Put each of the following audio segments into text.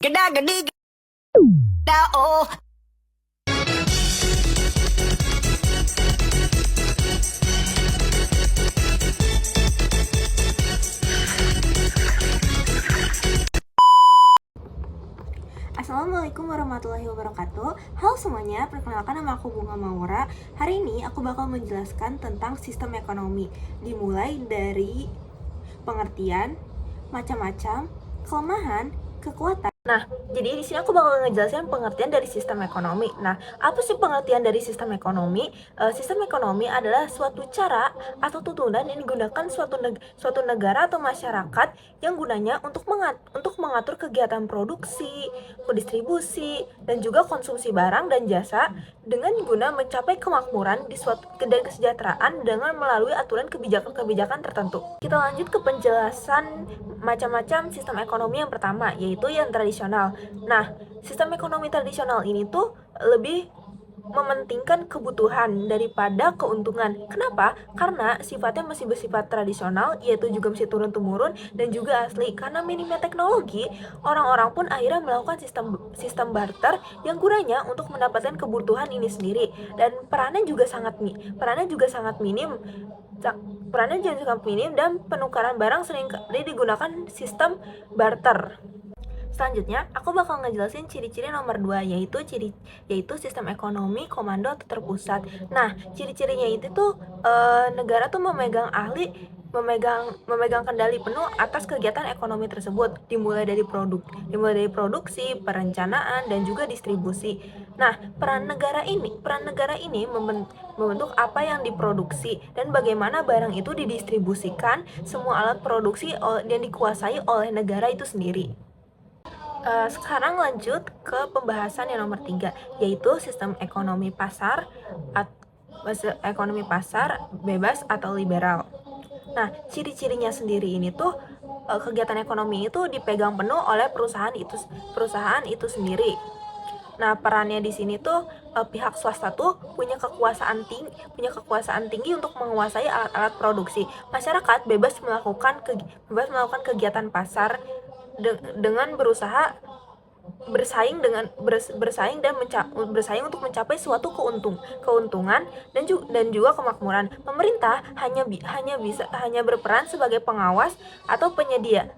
Geda gedi geda oh. Assalamualaikum warahmatullahi wabarakatuh. Halo semuanya, perkenalkan nama aku Bunga Maura. Hari ini aku bakal menjelaskan tentang sistem ekonomi, dimulai dari pengertian, macam-macam, kelemahan, kekuatan. Nah, jadi di sini aku bakal ngejelasin pengertian dari sistem ekonomi. Nah, apa sih pengertian dari sistem ekonomi? Sistem ekonomi adalah suatu cara atau tuntunan yang digunakan suatu negara atau masyarakat yang gunanya untuk mengatur kegiatan produksi, distribusi, dan juga konsumsi barang dan jasa dengan guna mencapai kemakmuran dan kesejahteraan dengan melalui aturan kebijakan-kebijakan tertentu. Kita lanjut ke penjelasan macam-macam sistem ekonomi yang pertama, yaitu yang tradisional. Nah, sistem ekonomi tradisional ini tuh lebih mementingkan kebutuhan daripada keuntungan. Kenapa? Karena sifatnya masih bersifat tradisional, yaitu juga masih turun-temurun dan juga asli. Karena minimnya teknologi, orang-orang pun akhirnya melakukan sistem barter yang gunanya untuk mendapatkan kebutuhan ini sendiri. Dan perannya juga sangat minim. Dan penukaran barang sering digunakan sistem barter. Selanjutnya, aku bakal ngejelasin ciri-ciri nomor 2, yaitu sistem ekonomi komando atau terpusat. Nah, ciri-cirinya itu tuh negara tuh memegang kendali penuh atas kegiatan ekonomi tersebut, dimulai dari produksi, perencanaan, dan juga distribusi. Nah, peran negara ini membentuk apa yang diproduksi dan bagaimana barang itu didistribusikan. Semua alat produksi yang dikuasai oleh negara itu sendiri. Sekarang lanjut ke pembahasan yang nomor 3, yaitu sistem ekonomi pasar bebas atau liberal. Nah, ciri-cirinya sendiri ini tuh kegiatan ekonomi itu dipegang penuh oleh perusahaan itu sendiri. Nah, perannya di sini tuh pihak swasta tuh punya kekuasaan tinggi untuk menguasai alat-alat produksi. Masyarakat bebas melakukan kegiatan pasar dengan berusaha bersaing untuk mencapai suatu keuntungan dan juga kemakmuran. Pemerintah hanya berperan sebagai pengawas atau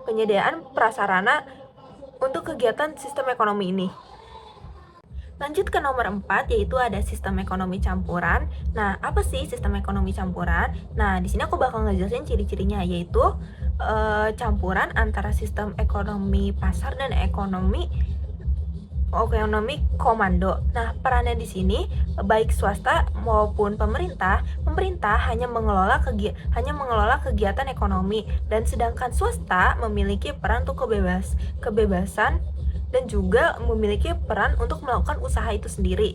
penyediaan prasarana untuk kegiatan sistem ekonomi ini. Lanjut ke nomor 4, yaitu ada sistem ekonomi campuran. Nah, apa sih sistem ekonomi campuran? Nah, di sini aku bakal ngejelasin ciri-cirinya, yaitu campuran antara sistem ekonomi pasar dan ekonomi komando. Nah, perannya di sini baik swasta maupun pemerintah hanya mengelola kegiatan ekonomi, dan sedangkan swasta memiliki peran untuk kebebasan dan juga memiliki peran untuk melakukan usaha itu sendiri.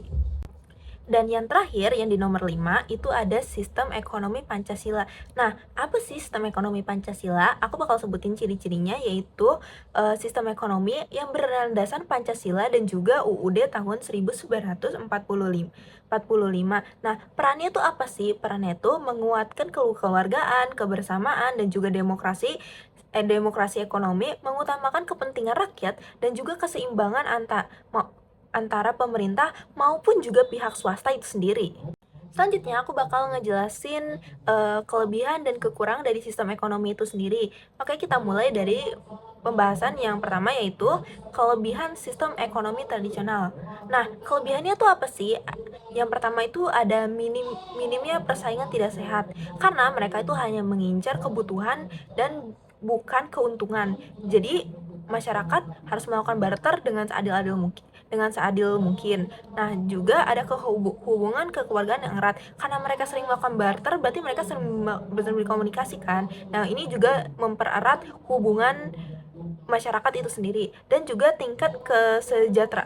Dan yang terakhir, yang di nomor 5, itu ada sistem ekonomi Pancasila. Nah, apa sih sistem ekonomi Pancasila? Aku bakal sebutin ciri-cirinya, yaitu sistem ekonomi yang berlandasan Pancasila dan juga UUD tahun 1945. Nah, perannya itu apa sih? Perannya itu menguatkan kekeluargaan, kebersamaan, dan juga demokrasi ekonomi, mengutamakan kepentingan rakyat dan juga keseimbangan antara pemerintah maupun juga pihak swasta itu sendiri. Selanjutnya aku bakal ngejelasin kelebihan dan kekurangan dari sistem ekonomi itu sendiri. Oke, kita mulai dari pembahasan yang pertama, yaitu kelebihan sistem ekonomi tradisional. Nah, kelebihannya tuh apa sih? Yang pertama itu ada minimnya persaingan tidak sehat, karena mereka itu hanya mengincar kebutuhan dan bukan keuntungan. Jadi masyarakat harus melakukan barter dengan seadil mungkin. Nah, juga ada hubungan kekeluargaan yang erat. Karena mereka sering melakukan barter, berarti mereka sering berkomunikasi kan. Nah, ini juga mempererat hubungan masyarakat itu sendiri. Dan juga tingkat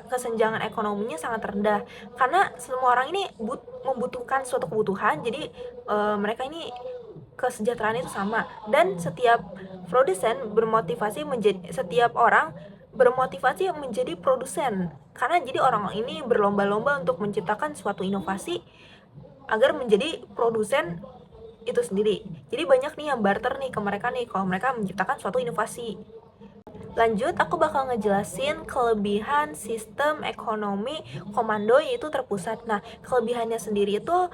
kesenjangan ekonominya sangat rendah. Karena semua orang ini membutuhkan suatu kebutuhan, jadi mereka ini kesejahteraan itu sama. Dan setiap orang bermotivasi menjadi produsen, karena jadi orang ini berlomba-lomba untuk menciptakan suatu inovasi agar menjadi produsen itu sendiri. Jadi banyak nih yang barter nih ke mereka nih kalau mereka menciptakan suatu inovasi. Lanjut, aku bakal ngejelasin kelebihan sistem ekonomi komando yaitu terpusat. Nah, kelebihannya sendiri itu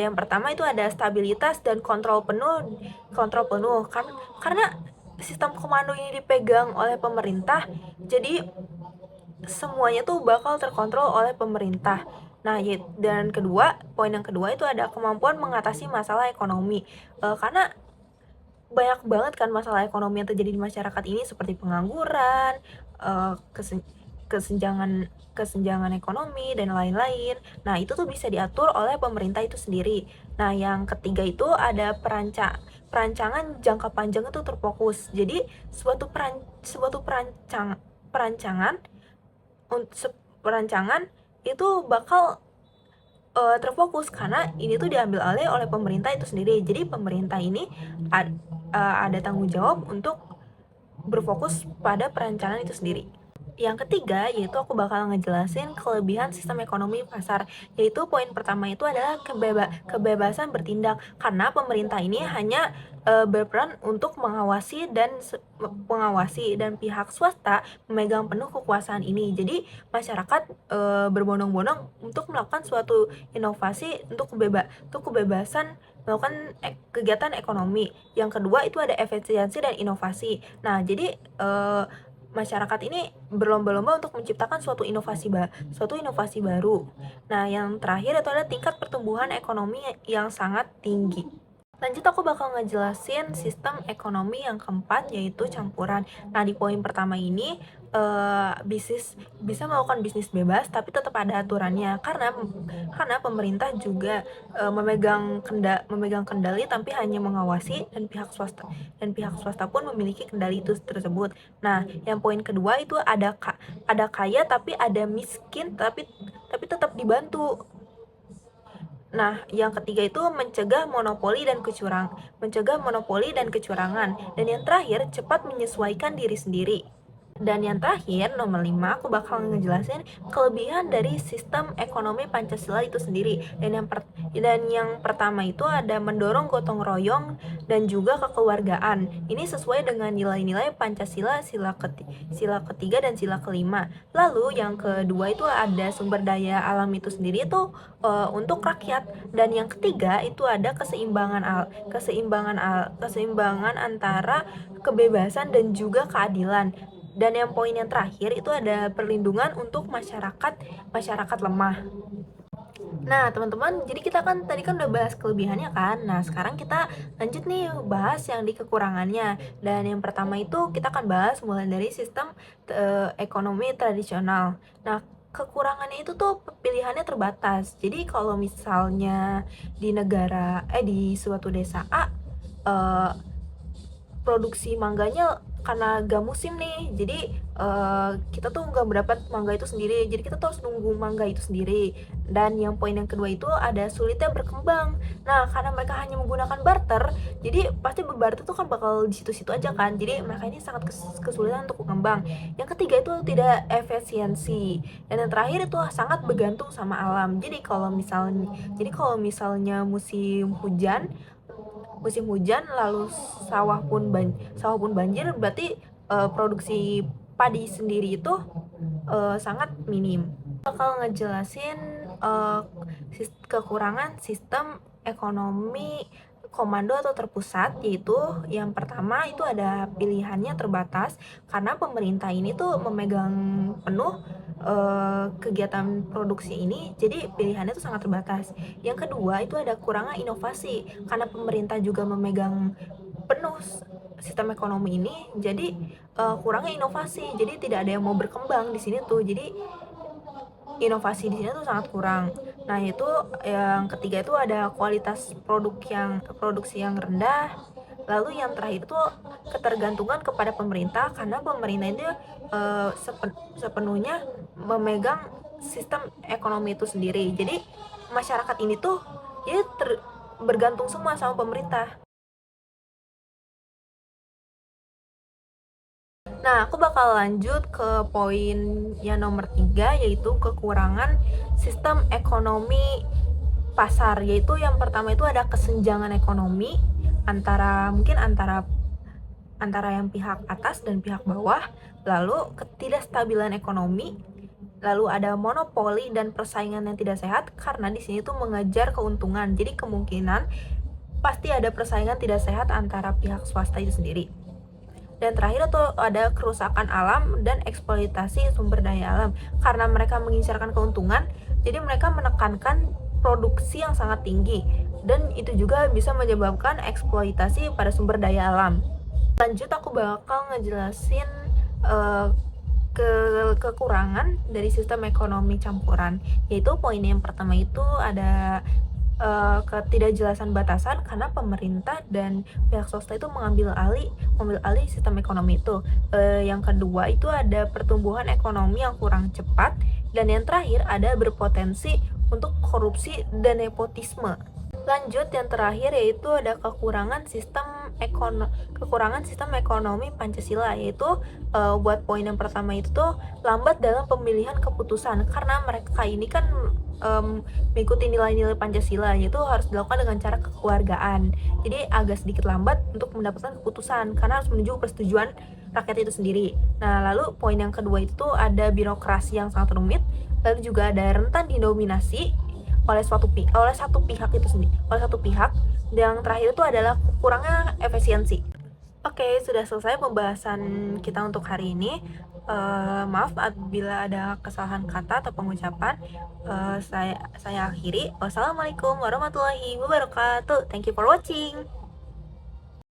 yang pertama itu ada stabilitas dan kontrol penuh, karena sistem komando ini dipegang oleh pemerintah, jadi semuanya tuh bakal terkontrol oleh pemerintah. Nah, dan poin yang kedua itu ada kemampuan mengatasi masalah ekonomi. Karena banyak banget kan masalah ekonomi yang terjadi di masyarakat ini seperti pengangguran, kesenjangan ekonomi dan lain-lain. Nah, itu tuh bisa diatur oleh pemerintah itu sendiri. Nah, yang ketiga itu ada perancangan jangka panjang itu terfokus. Jadi perancangan perancangan itu bakal terfokus karena ini tuh diambil alih oleh pemerintah itu sendiri. Jadi pemerintah ini ada tanggung jawab untuk berfokus pada perencanaan itu sendiri. Yang ketiga, yaitu aku bakal ngejelasin kelebihan sistem ekonomi pasar, yaitu poin pertama itu adalah kebebasan bertindak, karena pemerintah ini hanya berperan untuk mengawasi dan pihak swasta memegang penuh kekuasaan ini. Jadi masyarakat berbondong-bondong untuk melakukan suatu inovasi untuk kebebasan melakukan kegiatan ekonomi. Yang kedua itu ada efisiensi dan inovasi. Nah, jadi masyarakat ini berlomba-lomba untuk menciptakan suatu inovasi baru. Nah, yang terakhir itu adalah tingkat pertumbuhan ekonomi yang sangat tinggi. Lanjut, aku bakal ngejelasin sistem ekonomi yang keempat, yaitu campuran. Nah, di poin pertama ini bisnis bisa melakukan bisnis bebas tapi tetap ada aturannya, karena pemerintah juga memegang kendali tapi hanya mengawasi, dan pihak swasta pun memiliki kendali itu tersebut. Nah, yang poin kedua itu ada kaya tapi ada miskin tapi tetap dibantu. Nah, yang ketiga itu mencegah monopoli dan kecurangan. Dan yang terakhir, cepat menyesuaikan diri sendiri. Dan yang terakhir, nomor 5, aku bakal ngejelasin kelebihan dari sistem ekonomi Pancasila itu sendiri. Dan yang pertama itu ada mendorong gotong royong dan juga kekeluargaan. Ini sesuai dengan nilai-nilai Pancasila, sila ketiga dan sila kelima. Lalu yang kedua itu ada sumber daya alam itu sendiri itu untuk rakyat. Dan yang ketiga itu ada keseimbangan antara kebebasan dan juga keadilan. Dan yang poin yang terakhir itu ada perlindungan untuk masyarakat lemah. Nah, teman-teman, jadi kita kan tadi kan udah bahas kelebihannya kan. Nah, sekarang kita lanjut nih bahas yang di kekurangannya. Dan yang pertama itu kita akan bahas mulai dari sistem ekonomi tradisional. Nah, kekurangannya itu tuh pilihannya terbatas. Jadi kalau misalnya di suatu desa A, produksi mangganya karena gak musim nih, jadi kita tuh nggak mendapat mangga itu sendiri, jadi kita tuh harus nunggu mangga itu sendiri. Dan yang poin yang kedua itu ada sulitnya berkembang. Nah, karena mereka hanya menggunakan barter, jadi pasti berbarter tuh kan bakal di situ-situ aja kan, jadi mereka ini sangat kesulitan untuk berkembang. Yang ketiga itu tidak efisiensi, dan yang terakhir itu sangat bergantung sama alam. Jadi kalau misalnya musim hujan lalu sawah pun banjir, berarti produksi padi sendiri itu sangat minim. Bakal ngejelasin kekurangan sistem ekonomi komando atau terpusat, yaitu yang pertama itu ada pilihannya terbatas karena pemerintah ini tuh memegang penuh kegiatan produksi ini, jadi pilihannya tuh sangat terbatas. Yang kedua itu ada kurangnya inovasi karena pemerintah juga memegang penuh sistem ekonomi ini, jadi kurangnya inovasi, jadi tidak ada yang mau berkembang di sini tuh, jadi inovasi di sini tuh sangat kurang. Nah, itu yang ketiga itu ada kualitas produksi yang rendah. Lalu yang terakhir itu ketergantungan kepada pemerintah karena pemerintah itu sepenuhnya memegang sistem ekonomi itu sendiri. Jadi masyarakat ini tuh jadi bergantung semua sama pemerintah. Nah, aku bakal lanjut ke poin yang nomor 3, yaitu kekurangan sistem ekonomi pasar, yaitu yang pertama itu ada kesenjangan ekonomi antara antara yang pihak atas dan pihak bawah, lalu ketidakstabilan ekonomi, lalu ada monopoli dan persaingan yang tidak sehat karena di sini tuh mengejar keuntungan. Jadi kemungkinan pasti ada persaingan tidak sehat antara pihak swasta itu sendiri. Dan terakhir tuh ada kerusakan alam dan eksploitasi sumber daya alam. Karena mereka mengincarkan keuntungan, jadi mereka menekankan produksi yang sangat tinggi. Dan itu juga bisa menyebabkan eksploitasi pada sumber daya alam. Lanjut aku bakal ngejelasin kekurangan dari sistem ekonomi campuran. Yaitu poin yang pertama itu ada ketidakjelasan batasan karena pemerintah dan pihak swasta itu mengambil alih sistem ekonomi itu. Yang kedua itu ada pertumbuhan ekonomi yang kurang cepat, dan yang terakhir ada berpotensi untuk korupsi dan nepotisme. Lanjut yang terakhir yaitu ada kekurangan sistem ekonomi Pancasila, yaitu buat poin yang pertama itu tuh lambat dalam pemilihan keputusan karena mereka ini kan mengikuti nilai-nilai Pancasila, yaitu harus dilakukan dengan cara kekeluargaan. Jadi agak sedikit lambat untuk mendapatkan keputusan karena harus menunggu persetujuan rakyat itu sendiri. Nah, lalu poin yang kedua itu tuh ada birokrasi yang sangat rumit, lalu juga ada rentan didominasi oleh satu pihak itu sendiri, dan yang terakhir itu adalah kurangnya efisiensi. Oke, sudah selesai pembahasan kita untuk hari ini. Maaf apabila ada kesalahan kata atau pengucapan. Saya akhiri. Wassalamualaikum warahmatullahi wabarakatuh. Thank you for watching.